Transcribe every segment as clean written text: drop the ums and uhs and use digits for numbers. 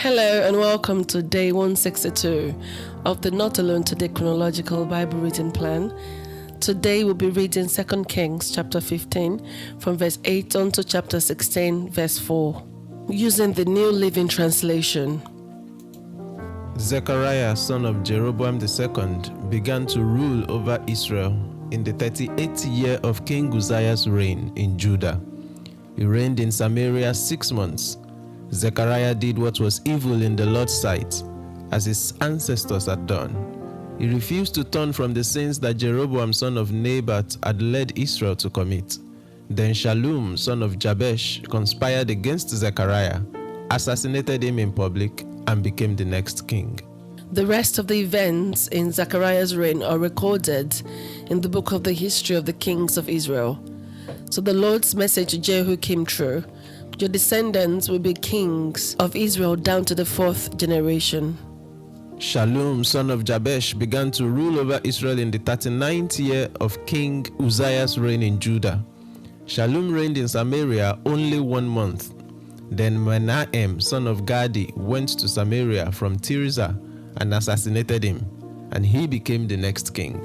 Hello and welcome to day 162 of the Not Alone Today Chronological Bible Reading Plan. Today we'll be reading 2 Kings chapter 15 from verse 8 on to chapter 16 verse 4 using the New Living Translation. Zechariah, son of Jeroboam II, began to rule over Israel in the 38th year of King Uzziah's reign in Judah. He reigned in Samaria 6 months. Zechariah did what was evil in the Lord's sight, as his ancestors had done. He refused to turn from the sins that Jeroboam son of Nebat had led Israel to commit. Then Shallum son of Jabesh conspired against Zechariah, assassinated him in public, and became the next king. The rest of the events in Zechariah's reign are recorded in the book of the history of the kings of Israel. So the Lord's message to Jehu came true. Your descendants will be kings of Israel down to the 4th generation. Shallum, son of Jabesh, began to rule over Israel in the 39th year of King Uzziah's reign in Judah. Shallum reigned in Samaria only 1 month. Then Menahem, son of Gadi, went to Samaria from Tirzah and assassinated him, and he became the next king.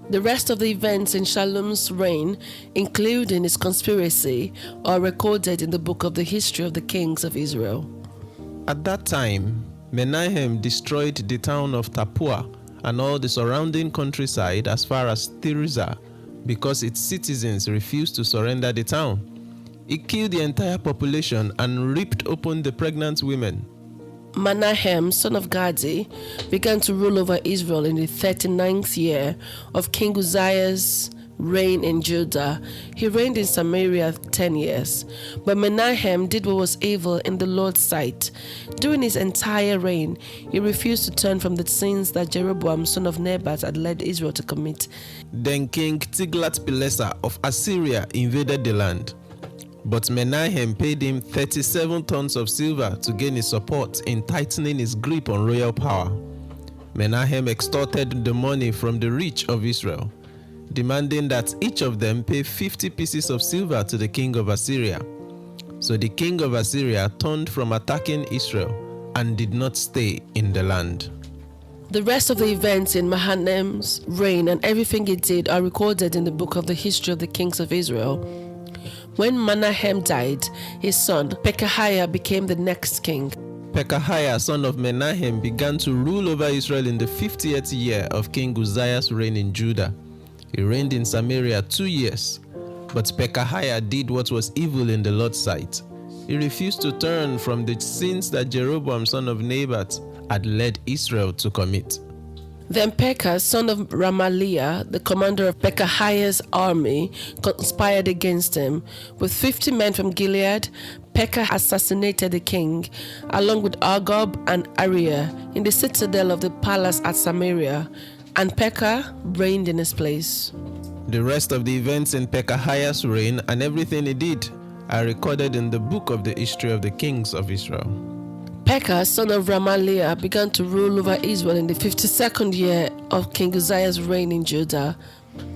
The rest of the events in Shallum's reign, including his conspiracy, are recorded in the book of the history of the kings of Israel. At that time, Menahem destroyed the town of Tappuah and all the surrounding countryside as far as Tirzah because its citizens refused to surrender the town. He killed the entire population and ripped open the pregnant women. Menahem, son of Gadi, began to rule over Israel in the 39th year of King Uzziah's reign in Judah. He reigned in Samaria 10 years. But Menahem did what was evil in the Lord's sight. During his entire reign, he refused to turn from the sins that Jeroboam, son of Nebat, had led Israel to commit. Then King Tiglath-Pileser of Assyria invaded the land. But Menahem paid him 37 tons of silver to gain his support in tightening his grip on royal power. Menahem extorted the money from the rich of Israel, demanding that each of them pay 50 pieces of silver to the king of Assyria. So the king of Assyria turned from attacking Israel and did not stay in the land. The rest of the events in Menahem's reign and everything he did are recorded in the book of the history of the kings of Israel. When Menahem died, his son Pekahiah became the next king. Pekahiah, son of Menahem, began to rule over Israel in the 50th year of King Uzziah's reign in Judah. He reigned in Samaria 2 years. But Pekahiah did what was evil in the Lord's sight. He refused to turn from the sins that Jeroboam, son of Nebat, had led Israel to commit. Then Pekah, son of Ramaliah, the commander of Pekahiah's army, conspired against him. With 50 men from Gilead, Pekah assassinated the king, along with Argob and Ariah, in the citadel of the palace at Samaria, and Pekah reigned in his place. The rest of the events in Pekahiah's reign and everything he did are recorded in the book of the history of the kings of Israel. Pekah, son of Ramaliah, began to rule over Israel in the 52nd year of King Uzziah's reign in Judah.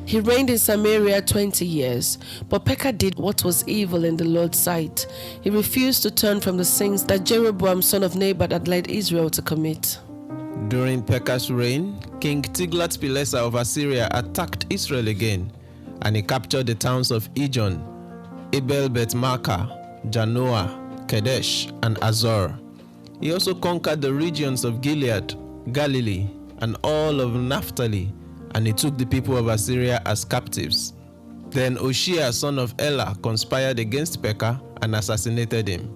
He reigned in Samaria 20 years, but Pekah did what was evil in the Lord's sight. He refused to turn from the sins that Jeroboam, son of Nebat, had led Israel to commit. During Pekah's reign, King Tiglath-Pileser of Assyria attacked Israel again, and he captured the towns of Ijon, Abel-Beth-Maachah, Janoah, Kedesh, and Azor. He also conquered the regions of Gilead, Galilee, and all of Naphtali, and he took the people of Assyria as captives. Then Hoshea, son of Elah, conspired against Pekah and assassinated him.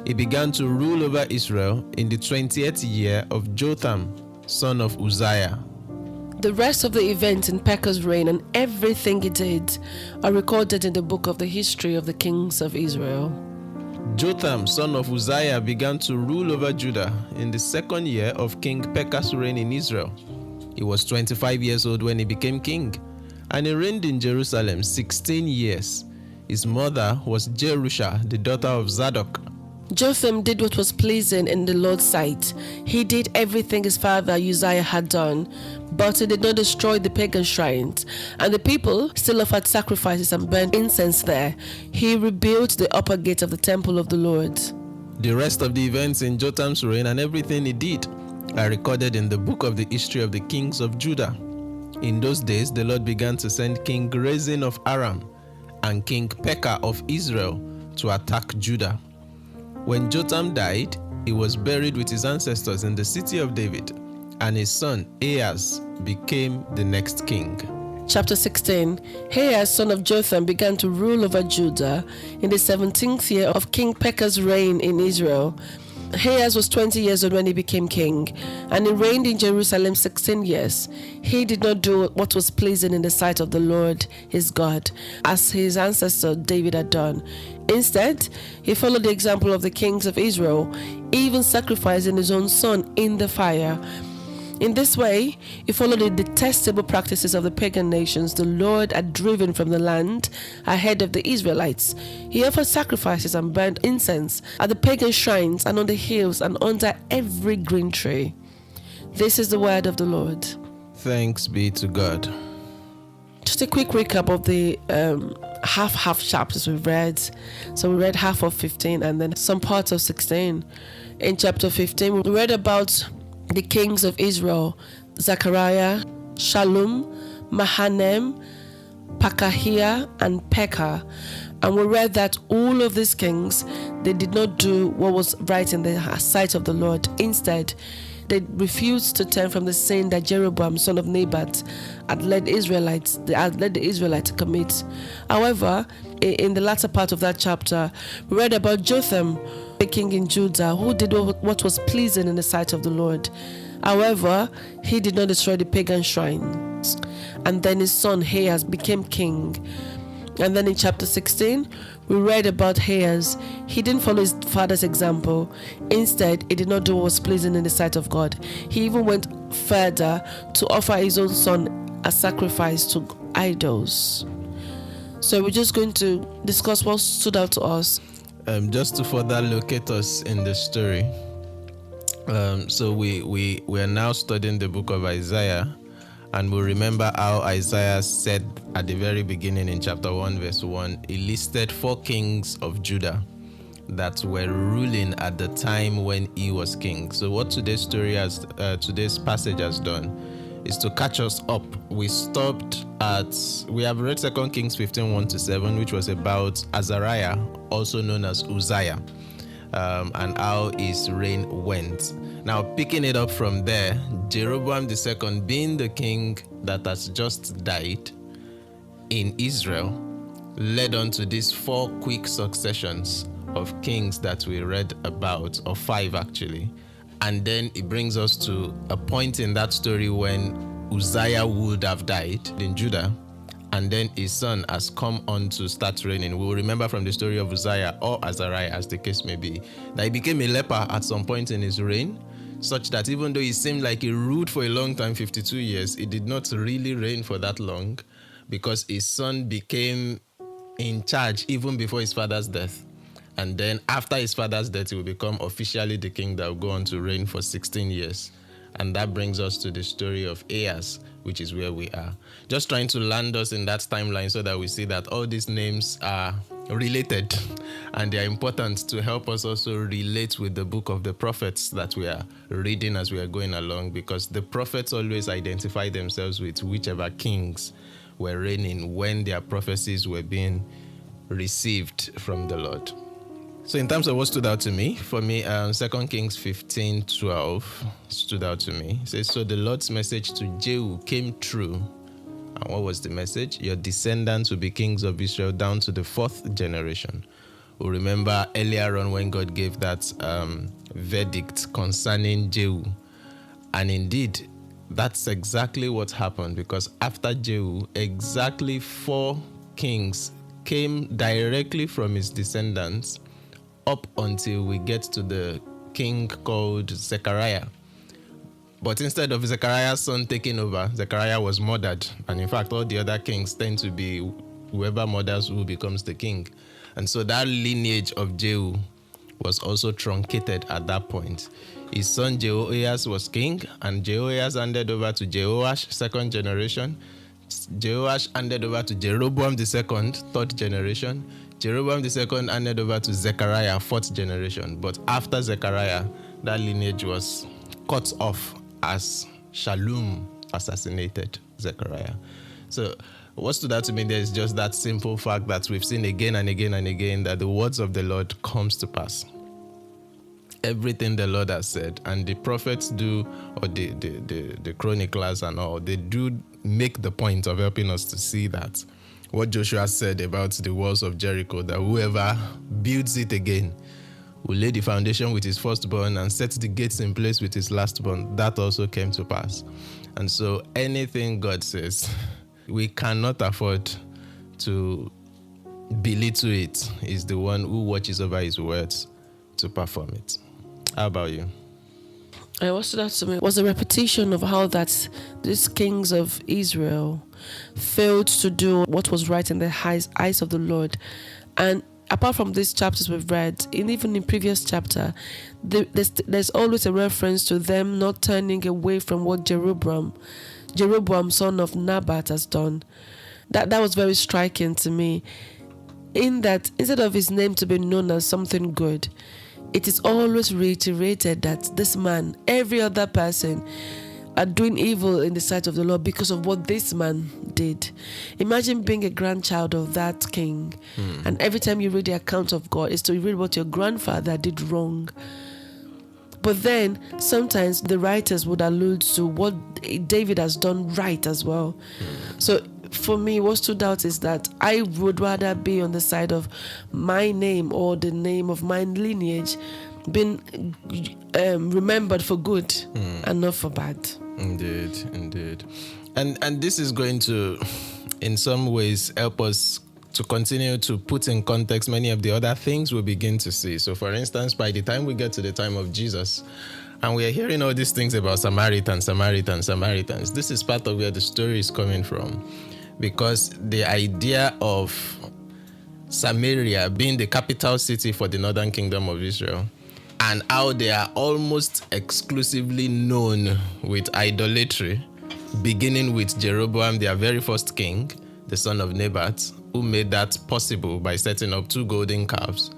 He began to rule over Israel in the 20th year of Jotham, son of Uzziah. The rest of the events in Pekah's reign and everything he did are recorded in the book of the history of the kings of Israel. Jotham, son of Uzziah, began to rule over Judah in the 2nd year of King Pekah's reign in Israel. He was 25 years old when he became king, and he reigned in Jerusalem 16 years. His mother was Jerusha, the daughter of Zadok. Jotham did what was pleasing in the Lord's sight. He did everything his father Uzziah had done, but he did not destroy the pagan shrines, and the people still offered sacrifices and burned incense there. He rebuilt the upper gate of the temple of the Lord. The rest of the events in Jotam's reign and everything he did are recorded in the book of the history of the kings of Judah. In those days, the Lord began to send King Rezin of Aram and King Pekah of Israel to attack Judah. When Jotam died, he was buried with his ancestors in the city of David, and his son Ahaz became the next king. Chapter 16. Ahaz, son of Jotham, began to rule over Judah in the 17th year of King Pekah's reign in Israel. Ahaz was 20 years old when he became king, and he reigned in Jerusalem 16 years. He did not do what was pleasing in the sight of the Lord his God, as his ancestor David had done. Instead, he followed the example of the kings of Israel, even sacrificing his own son in the fire. In this way, he followed the detestable practices of the pagan nations the Lord had driven from the land ahead of the Israelites. He offered sacrifices and burned incense at the pagan shrines and on the hills and under every green tree. This is the word of the Lord. Thanks be to God. Just a quick recap of the half chapters we've read. So we read half of 15 and then some parts of 16. In chapter 15, we read about the kings of Israel: Zechariah, Shallum, Mahanaim, Pekahiah, and Pekah. And we read that all of these kings, they did not do what was right in the sight of the Lord. Instead, they refused to turn from the sin that Jeroboam, son of Nebat, had led the Israelites to commit. However, in the latter part of that chapter, we read about Jotham, a king in Judah, who did what was pleasing in the sight of the Lord. However, he did not destroy the pagan shrines. And then his son Ahaz became king. And then in chapter 16, we read about Ahaz. He didn't follow his father's example. Instead, he did not do what was pleasing in the sight of God. He even went further to offer his own son as sacrifice to idols. So we're just going to discuss what stood out to us. Just to further locate us in the story. So we are now studying the book of Isaiah. And we remember how Isaiah said at the very beginning in chapter 1 verse 1, he listed 4 kings of Judah that were ruling at the time when he was king. So what today's passage has done is to catch us up. We have read 2 Kings 15, 1-7, which was about Azariah, also known as Uzziah, and how his reign went. Now, picking it up from there, Jeroboam II, being the king that has just died in Israel, led on to these 4 quick successions of kings that we read about, or 5 actually. And then it brings us to a point in that story when Uzziah would have died in Judah, and then his son has come on to start reigning. We will remember from the story of Uzziah, or Azariah as the case may be, that he became a leper at some point in his reign, such that even though he seemed like he ruled for a long time, 52 years, he did not really reign for that long, because his son became in charge even before his father's death. And then after his father's death, he will become officially the king that will go on to reign for 16 years. And that brings us to the story of Ahaz, which is where we are. Just trying to land us in that timeline so that we see that all these names are related and they are important to help us also relate with the book of the prophets that we are reading as we are going along, because the prophets always identify themselves with whichever kings were reigning when their prophecies were being received from the Lord. So in terms of what stood out to me, for me, 2 Kings 15:12 stood out to me. It says, so the Lord's message to Jehu came true. And what was the message? Your descendants will be kings of Israel down to the 4th generation. We remember earlier on when God gave that verdict concerning Jehu. And indeed, that's exactly what happened, because after Jehu, exactly 4 kings came directly from his descendants up until we get to the king called Zechariah. But instead of Zechariah's son taking over, Zechariah was murdered. And in fact, all the other kings tend to be whoever murders who becomes the king. And so that lineage of Jehu was also truncated at that point. His son Jehoahaz was king, and Jehoahaz handed over to Jehoash, 2nd generation. Jehoash handed over to Jeroboam II, 3rd generation. Jeroboam II handed over to Zechariah, 4th generation. But after Zechariah, that lineage was cut off as Shallum assassinated Zechariah. So what stood out to me there is just that simple fact that we've seen again and again and again that the words of the Lord comes to pass. Everything the Lord has said, and the prophets do, or the chroniclers and all, they do make the point of helping us to see that what Joshua said about the walls of Jericho, that whoever builds it again will lay the foundation with his firstborn and set the gates in place with his lastborn. That also came to pass. And so anything God says, we cannot afford to belittle it. He's the one who watches over his words to perform it. How about you? What stood out to me was a repetition of how that these kings of Israel failed to do what was right in the eyes of the Lord. And apart from these chapters we've read, even in previous chapter, there's always a reference to them not turning away from what Jeroboam, son of Nebat, has done. That was very striking to me, in that instead of his name to be known as something good, it is always reiterated that this man, every other person, are doing evil in the sight of the Lord because of what this man did. Imagine being a grandchild of that king, and every time you read the account of God, is to read what your grandfather did wrong. But then sometimes the writers would allude to what David has done right as well. So for me, what stood out is that I would rather be on the side of my name or the name of my lineage being remembered for good and not for bad. Indeed. And this is going to, in some ways, help us to continue to put in context many of the other things we begin to see. So, for instance, by the time we get to the time of Jesus, and we are hearing all these things about Samaritans, this is part of where the story is coming from. Because the idea of Samaria being the capital city for the northern kingdom of Israel, and how they are almost exclusively known with idolatry, beginning with Jeroboam, their very first king, the son of Nebat, who made that possible by setting up 2 golden calves.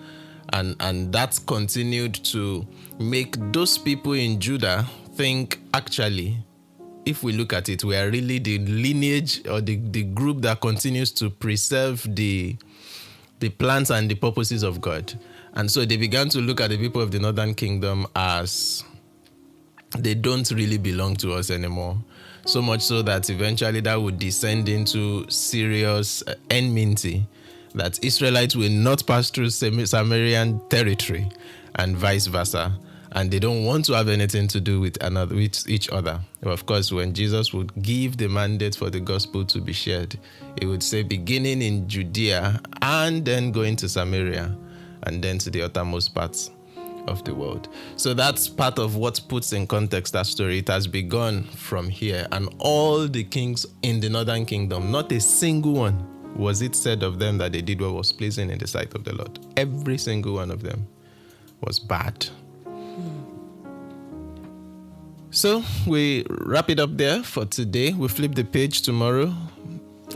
And that continued to make those people in Judah think, actually, if we look at it, we are really the lineage or the group that continues to preserve the plans and the purposes of God. And so they began to look at the people of the northern kingdom as they don't really belong to us anymore. So much so that eventually that would descend into serious enmity, that Israelites will not pass through Samarian territory and vice versa. And they don't want to have anything to do with each other. Of course, when Jesus would give the mandate for the gospel to be shared, he would say, beginning in Judea and then going to Samaria and then to the uttermost parts of the world. So that's part of what puts in context that story. It has begun from here, and all the kings in the northern kingdom, not a single one was it said of them that they did what was pleasing in the sight of the Lord. Every single one of them was bad. So we wrap it up there for today. We flip the page tomorrow.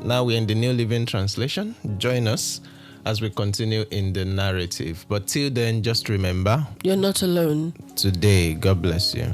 Now we're in the New Living Translation. Join us as we continue in the narrative. But till then, just remember, you're not alone. Today, God bless you.